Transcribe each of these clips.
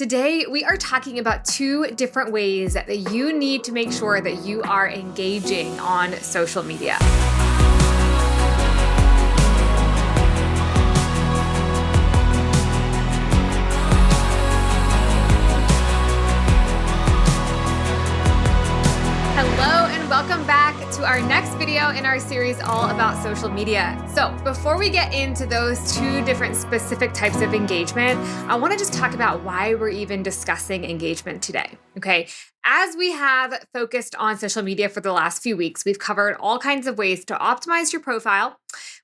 Today, we are talking about two different ways that you need to make sure that you are engaging on social media. Hello and welcome back to our next video in our series all about social media. So before we get into those two different specific types of engagement, I want to just talk about why we're even discussing engagement today. Okay. As we have focused on social media for the last few weeks, we've covered all kinds of ways to optimize your profile.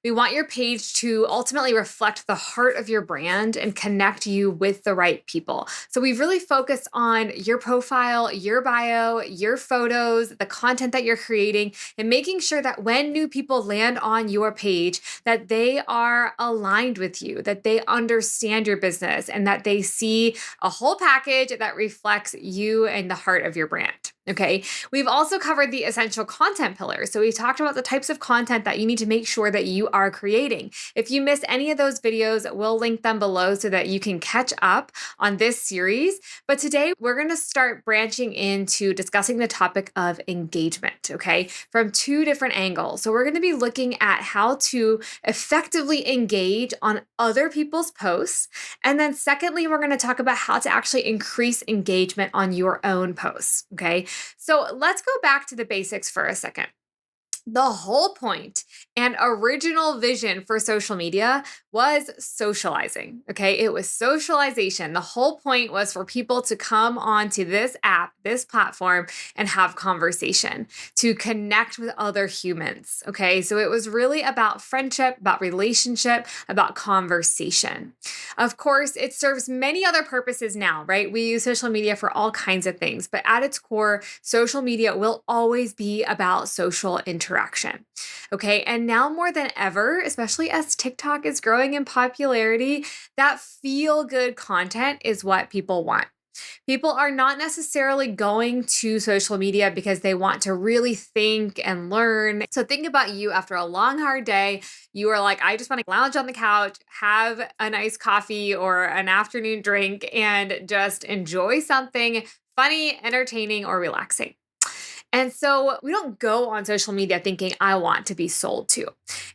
We want your page to ultimately reflect the heart of your brand and connect you with the right people. So we've really focused on your profile, your bio, your photos, the content that you're creating, and making sure that when new people land on your page, that they are aligned with you, that they understand your business, and that they see a whole package that reflects you and the heart of your brand. Okay. We've also covered the essential content pillars. So we've talked about the types of content that you need to make sure that you are creating. If you missed any of those videos, we'll link them below so that you can catch up on this series. But today we're going to start branching into discussing the topic of engagement, okay, from two different angles. So we're going to be looking at how to effectively engage on other people's posts. And then secondly, we're going to talk about how to actually increase engagement on your own posts, okay? So let's go back to the basics for a second. The whole point and original vision for social media was socializing, okay? It was socialization. The whole point was for people to come onto this app, this platform, and have conversation, to connect with other humans, okay? So it was really about friendship, about relationship, about conversation. Of course, it serves many other purposes now, right? We use social media for all kinds of things, but at its core, social media will always be about social interaction. Okay. And now more than ever, especially as TikTok is growing in popularity, that feel good content is what people want. People are not necessarily going to social media because they want to really think and learn. So think about you after a long, hard day. You are like, I just want to lounge on the couch, have a nice coffee or an afternoon drink, and just enjoy something funny, entertaining, or relaxing. And so we don't go on social media thinking, I want to be sold to.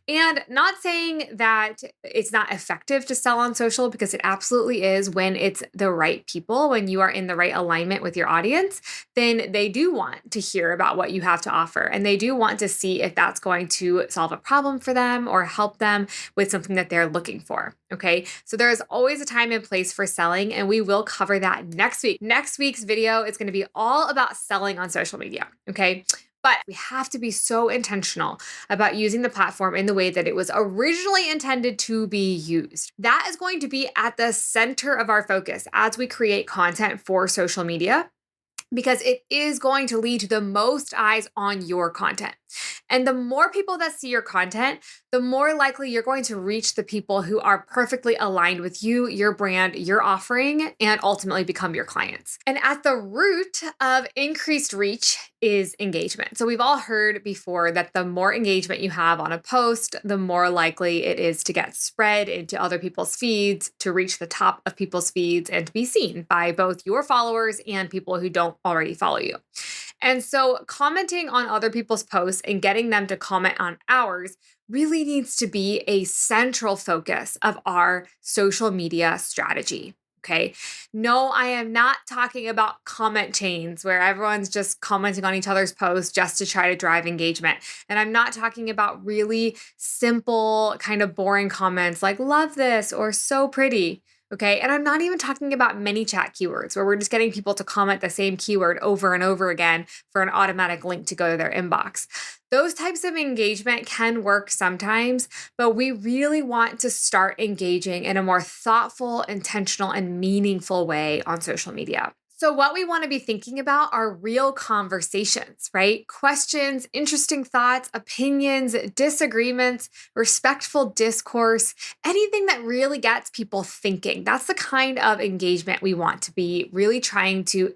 And not saying that it's not effective to sell on social, because it absolutely is when it's the right people, when you are in the right alignment with your audience, then they do want to hear about what you have to offer. And they do want to see if that's going to solve a problem for them or help them with something that they're looking for. Okay. So there is always a time and place for selling, and we will cover that next week. Next week's video is going to be all about selling on social media. Okay. But we have to be so intentional about using the platform in the way that it was originally intended to be used. That is going to be at the center of our focus as we create content for social media, because it is going to lead to the most eyes on your content. And the more people that see your content, the more likely you're going to reach the people who are perfectly aligned with you, your brand, your offering, and ultimately become your clients. And at the root of increased reach is engagement. So we've all heard before that the more engagement you have on a post, the more likely it is to get spread into other people's feeds, to reach the top of people's feeds, and to be seen by both your followers and people who don't already follow you. And so commenting on other people's posts and getting them to comment on ours really needs to be a central focus of our social media strategy. Okay. No, I am not talking about comment chains where everyone's just commenting on each other's posts just to try to drive engagement. And I'm not talking about really simple, kind of boring comments like love this or so pretty. Okay. And I'm not even talking about many chat keywords where we're just getting people to comment the same keyword over and over again for an automatic link to go to their inbox. Those types of engagement can work sometimes, but we really want to start engaging in a more thoughtful, intentional, and meaningful way on social media. So what we want to be thinking about are real conversations, right? Questions, interesting thoughts, opinions, disagreements, respectful discourse, anything that really gets people thinking. That's the kind of engagement we want to be really trying to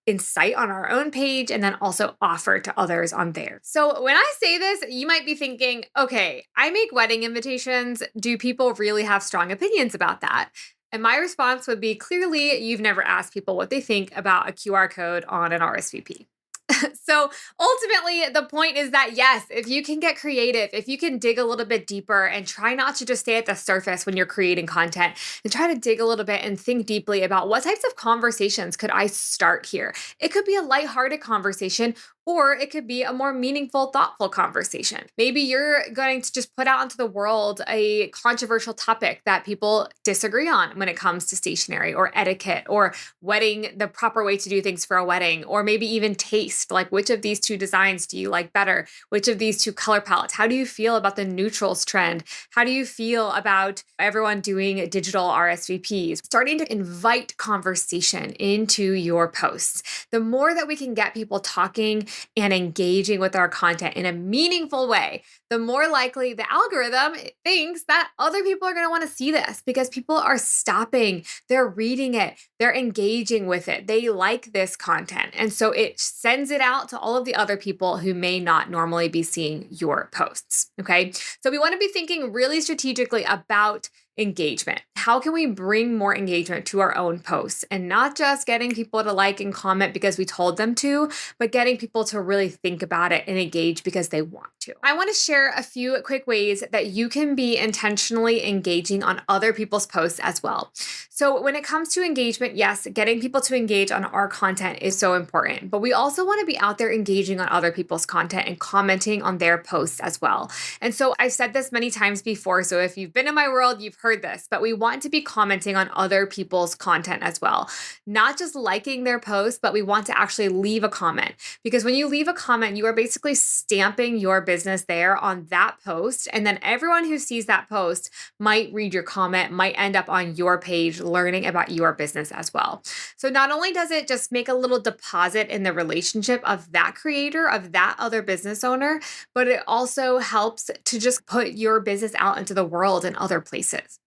incite on our own page and then also offer to others on theirs. So when I say this, you might be thinking, okay, I make wedding invitations. Do people really have strong opinions about that? And my response would be clearly, you've never asked people what they think about a QR code on an RSVP. So ultimately, the point is that yes, if you can get creative, if you can dig a little bit deeper and try not to just stay at the surface when you're creating content and try to dig a little bit and think deeply about what types of conversations could I start here? It could be a lighthearted conversation, or it could be a more meaningful, thoughtful conversation. Maybe you're going to just put out into the world a controversial topic that people disagree on when it comes to stationery or etiquette or wedding, the proper way to do things for a wedding, or maybe even taste. Like, which of these two designs do you like better? Which of these two color palettes? How do you feel about the neutrals trend? How do you feel about everyone doing digital RSVPs? Starting to invite conversation into your posts. The more that we can get people talking and engaging with our content in a meaningful way, the more likely the algorithm thinks that other people are going to want to see this, because people are stopping, they're reading it, they're engaging with it, they like this content. And so it sends it out to all of the other people who may not normally be seeing your posts. Okay. So we want to be thinking really strategically about engagement. How can we bring more engagement to our own posts, and not just getting people to like and comment because we told them to, but getting people to really think about it and engage because they want to. I want to share a few quick ways that you can be intentionally engaging on other people's posts as well. So when it comes to engagement, yes, getting people to engage on our content is so important, but we also want to be out there engaging on other people's content and commenting on their posts as well. And so I've said this many times before, so if you've been in my world, you've heard this, but we want to be commenting on other people's content as well. Not just liking their posts, but we want to actually leave a comment, because when you leave a comment, you are basically stamping your business there on that post. And then everyone who sees that post might read your comment, might end up on your page learning about your business as well. So not only does it just make a little deposit in the relationship of that creator, of that other business owner, but it also helps to just put your business out into the world in other places.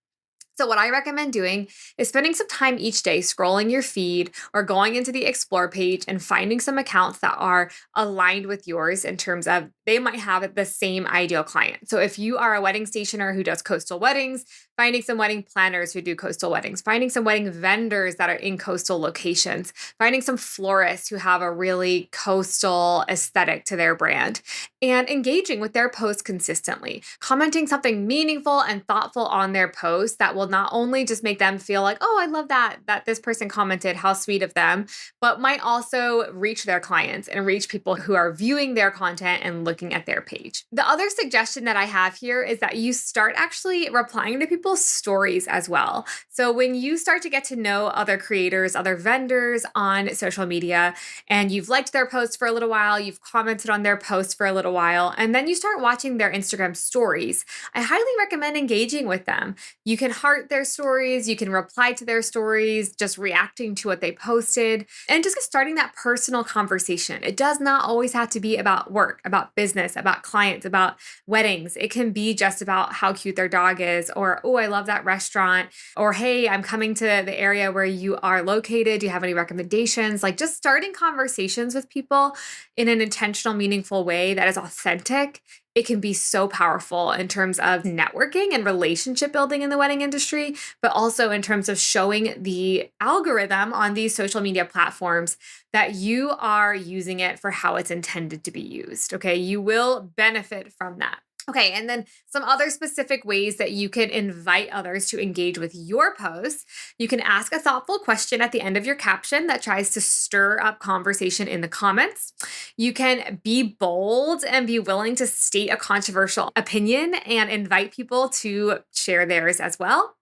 So what I recommend doing is spending some time each day scrolling your feed or going into the explore page and finding some accounts that are aligned with yours in terms of they might have the same ideal client. So if you are a wedding stationer who does coastal weddings, finding some wedding planners who do coastal weddings, finding some wedding vendors that are in coastal locations, finding some florists who have a really coastal aesthetic to their brand, and engaging with their posts consistently, commenting something meaningful and thoughtful on their post that will not only just make them feel like, oh, I love that this person commented, how sweet of them, but might also reach their clients and reach people who are viewing their content and looking at their page. The other suggestion that I have here is that you start actually replying to people's stories as well. So when you start to get to know other creators, other vendors on social media, and you've liked their posts for a little while, you've commented on their posts for a little while, and then you start watching their Instagram stories, I highly recommend engaging with them. You can heart their stories, you can reply to their stories, just reacting to what they posted, and just starting that personal conversation. It does not always have to be about work, about business, about clients, about weddings. It can be just about how cute their dog is, or, oh, I love that restaurant, or, hey, I'm coming to the area where you are located. Do you have any recommendations? Like, just starting conversations with people in an intentional, meaningful way that is authentic. It can be so powerful in terms of networking and relationship building in the wedding industry, but also in terms of showing the algorithm on these social media platforms that you are using it for how it's intended to be used. Okay, you will benefit from that. Okay, and then some other specific ways that you can invite others to engage with your posts. You can ask a thoughtful question at the end of your caption that tries to stir up conversation in the comments. You can be bold and be willing to state a controversial opinion and invite people to share theirs as well.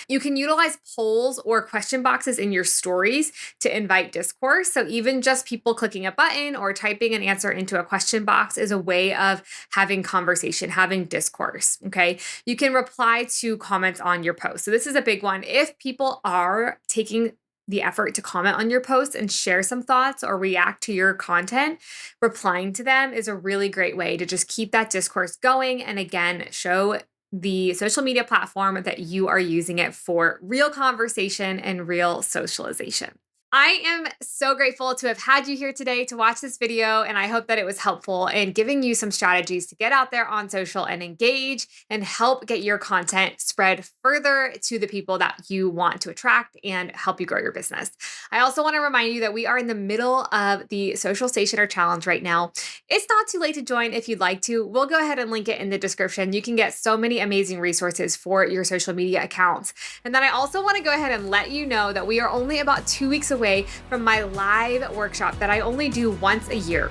You can utilize polls or question boxes in your stories to invite discourse. So even just people clicking a button or typing an answer into a question box is a way of having conversation, having discourse. Okay. You can reply to comments on your post. So this is a big one. If people are taking the effort to comment on your posts and share some thoughts or react to your content, replying to them is a really great way to just keep that discourse going. And again, show the social media platform that you are using it for real conversation and real socialization. I am so grateful to have had you here today to watch this video, and I hope that it was helpful in giving you some strategies to get out there on social and engage and help get your content spread further to the people that you want to attract and help you grow your business. I also want to remind you that we are in the middle of the Social Stationer Challenge right now. It's not too late to join if you'd like to. We'll go ahead and link it in the description. You can get so many amazing resources for your social media accounts. And then I also want to go ahead and let you know that we are only about 2 weeks away from my live workshop that I only do once a year.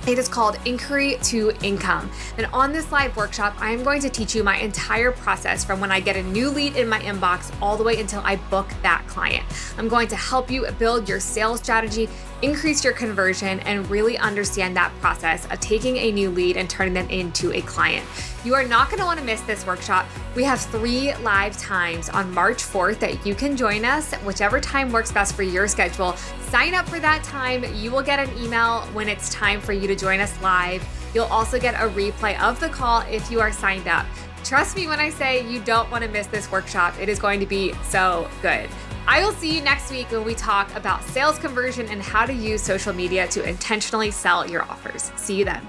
It is called Inquiry to Income. And on this live workshop, I am going to teach you my entire process from when I get a new lead in my inbox all the way until I book that client. I'm going to help you build your sales strategy, increase your conversion, and really understand that process of taking a new lead and turning them into a client. You are not going to want to miss this workshop. We have 3 live times on March 4th that you can join us, whichever time works best for your schedule. Sign up for that time. You will get an email when it's time for you to join us live. You'll also get a replay of the call if you are signed up. Trust me when I say you don't want to miss this workshop. It is going to be so good. I will see you next week when we talk about sales conversion and how to use social media to intentionally sell your offers. See you then.